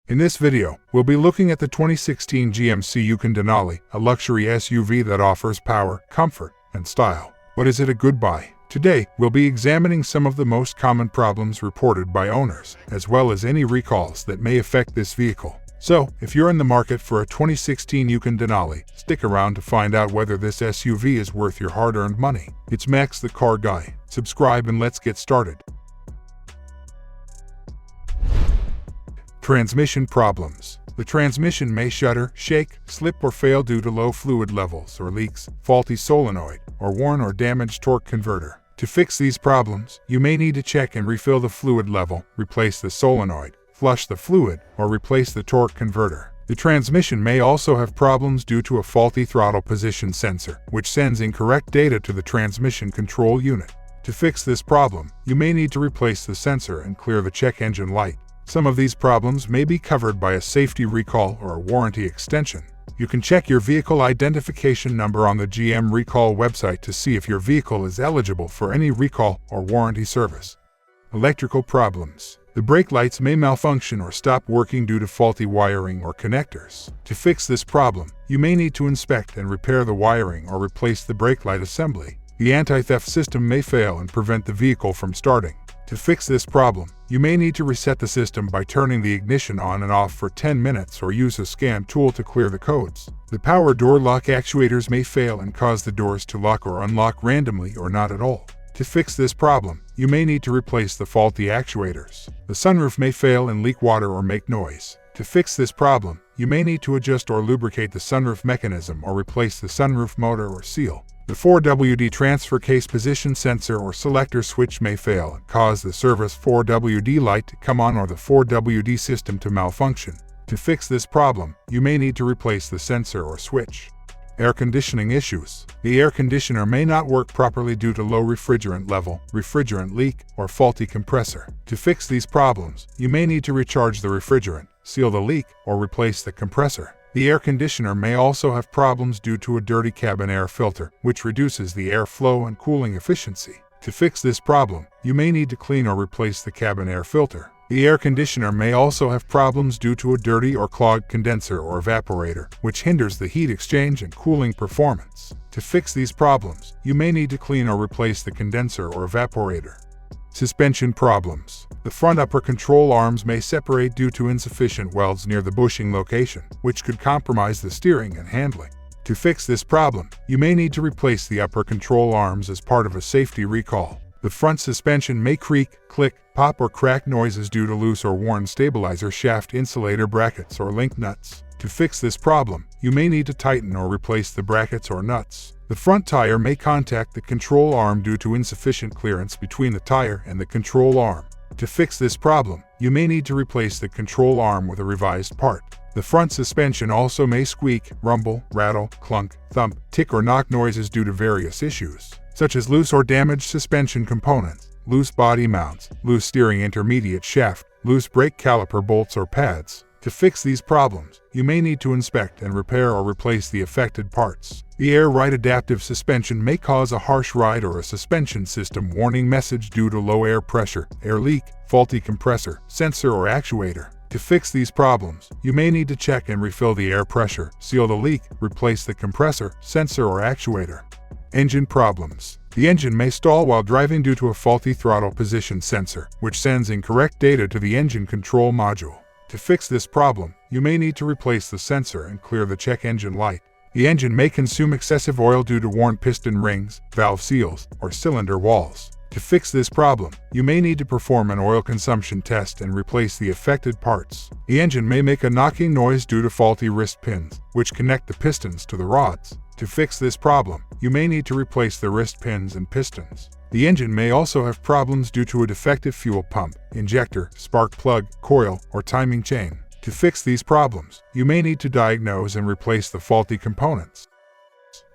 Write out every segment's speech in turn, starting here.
In this video, we'll be looking at the 2016 GMC Yukon Denali, a luxury SUV that offers power, comfort, and style. But is it a good buy? Today, we'll be examining some of the most common problems reported by owners, as well as any recalls that may affect this vehicle. So, if you're in the market for a 2016 Yukon Denali, stick around to find out whether this SUV is worth your hard-earned money. It's Max the Car Guy. Subscribe and let's get started. Transmission problems. The transmission may shudder, shake, slip or fail due to low fluid levels or leaks, faulty solenoid, or worn or damaged torque converter. To fix these problems, you may need to check and refill the fluid level, replace the solenoid, flush the fluid, or replace the torque converter. The transmission may also have problems due to a faulty throttle position sensor, which sends incorrect data to the transmission control unit. To fix this problem, you may need to replace the sensor and clear the check engine light. Some of these problems may be covered by a safety recall or a warranty extension. You can check your vehicle identification number on the GM Recall website to see if your vehicle is eligible for any recall or warranty service. Electrical problems. The brake lights may malfunction or stop working due to faulty wiring or connectors. To fix this problem, you may need to inspect and repair the wiring or replace the brake light assembly. The anti-theft system may fail and prevent the vehicle from starting. To fix this problem, you may need to reset the system by turning the ignition on and off for 10 minutes or use a scan tool to clear the codes. The power door lock actuators may fail and cause the doors to lock or unlock randomly or not at all. To fix this problem, you may need to replace the faulty actuators. The sunroof may fail and leak water or make noise. To fix this problem, you may need to adjust or lubricate the sunroof mechanism or replace the sunroof motor or seal. The 4WD transfer case position sensor or selector switch may fail and cause the service 4WD light to come on or the 4WD system to malfunction. To fix this problem, you may need to replace the sensor or switch. Air conditioning issues. The air conditioner may not work properly due to low refrigerant level, refrigerant leak, or faulty compressor. To fix these problems, you may need to recharge the refrigerant, seal the leak, or replace the compressor. The air conditioner may also have problems due to a dirty cabin air filter, which reduces the airflow and cooling efficiency. To fix this problem, you may need to clean or replace the cabin air filter. The air conditioner may also have problems due to a dirty or clogged condenser or evaporator, which hinders the heat exchange and cooling performance. To fix these problems, you may need to clean or replace the condenser or evaporator. Suspension problems. The front upper control arms may separate due to insufficient welds near the bushing location, which could compromise the steering and handling. To fix this problem, you may need to replace the upper control arms as part of a safety recall. The front suspension may creak, click, pop or crack noises due to loose or worn stabilizer shaft insulator brackets or link nuts. To fix this problem, you may need to tighten or replace the brackets or nuts. The front tire may contact the control arm due to insufficient clearance between the tire and the control arm. To fix this problem, you may need to replace the control arm with a revised part. The front suspension also may squeak, rumble, rattle, clunk, thump, tick or knock noises due to various issues, such as loose or damaged suspension components, loose body mounts, loose steering intermediate shaft, loose brake caliper bolts or pads. To fix these problems, you may need to inspect and repair or replace the affected parts. The Air Ride Adaptive Suspension may cause a harsh ride or a suspension system warning message due to low air pressure, air leak, faulty compressor, sensor or actuator. To fix these problems, you may need to check and refill the air pressure, seal the leak, replace the compressor, sensor or actuator. Engine problems. The engine may stall while driving due to a faulty throttle position sensor, which sends incorrect data to the engine control module. To fix this problem, you may need to replace the sensor and clear the check engine light. The engine may consume excessive oil due to worn piston rings, valve seals, or cylinder walls. To fix this problem, you may need to perform an oil consumption test and replace the affected parts. The engine may make a knocking noise due to faulty wrist pins, which connect the pistons to the rods. To fix this problem, you may need to replace the wrist pins and pistons. The engine may also have problems due to a defective fuel pump, injector, spark plug, coil, or timing chain. To fix these problems, you may need to diagnose and replace the faulty components.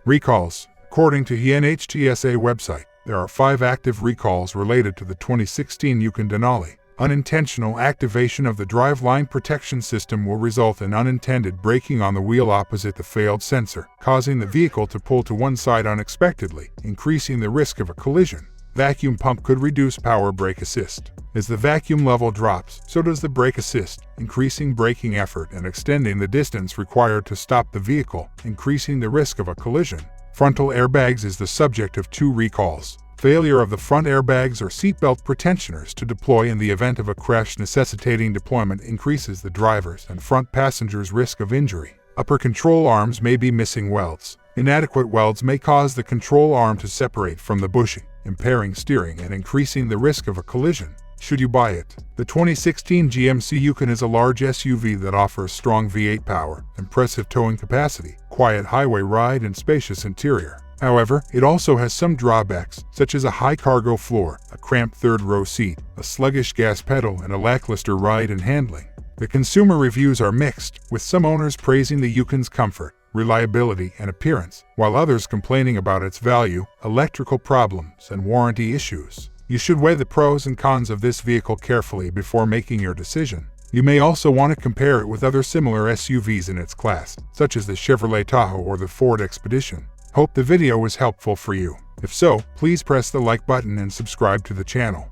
Recalls. According to the NHTSA website, there are 5 active recalls related to the 2016 Yukon Denali. Unintentional activation of the driveline protection system will result in unintended braking on the wheel opposite the failed sensor, causing the vehicle to pull to one side unexpectedly, increasing the risk of a collision. Vacuum pump could reduce power brake assist. As the vacuum level drops, so does the brake assist, increasing braking effort and extending the distance required to stop the vehicle, increasing the risk of a collision. Frontal airbags is the subject of 2 recalls. Failure of the front airbags or seatbelt pretensioners to deploy in the event of a crash necessitating deployment increases the driver's and front passenger's risk of injury. Upper control arms may be missing welds. Inadequate welds may cause the control arm to separate from the bushing, impairing steering and increasing the risk of a collision. Should you buy it? The 2016 GMC Yukon is a large SUV that offers strong V8 power, impressive towing capacity, quiet highway ride, and spacious interior. However, it also has some drawbacks, such as a high cargo floor, a cramped third-row seat, a sluggish gas pedal, and a lackluster ride and handling. The consumer reviews are mixed, with some owners praising the Yukon's comfort, reliability, and appearance, while others complaining about its value, electrical problems, and warranty issues. You should weigh the pros and cons of this vehicle carefully before making your decision. You may also want to compare it with other similar SUVs in its class, such as the Chevrolet Tahoe or the Ford Expedition. Hope the video was helpful for you. If so, please press the like button and subscribe to the channel.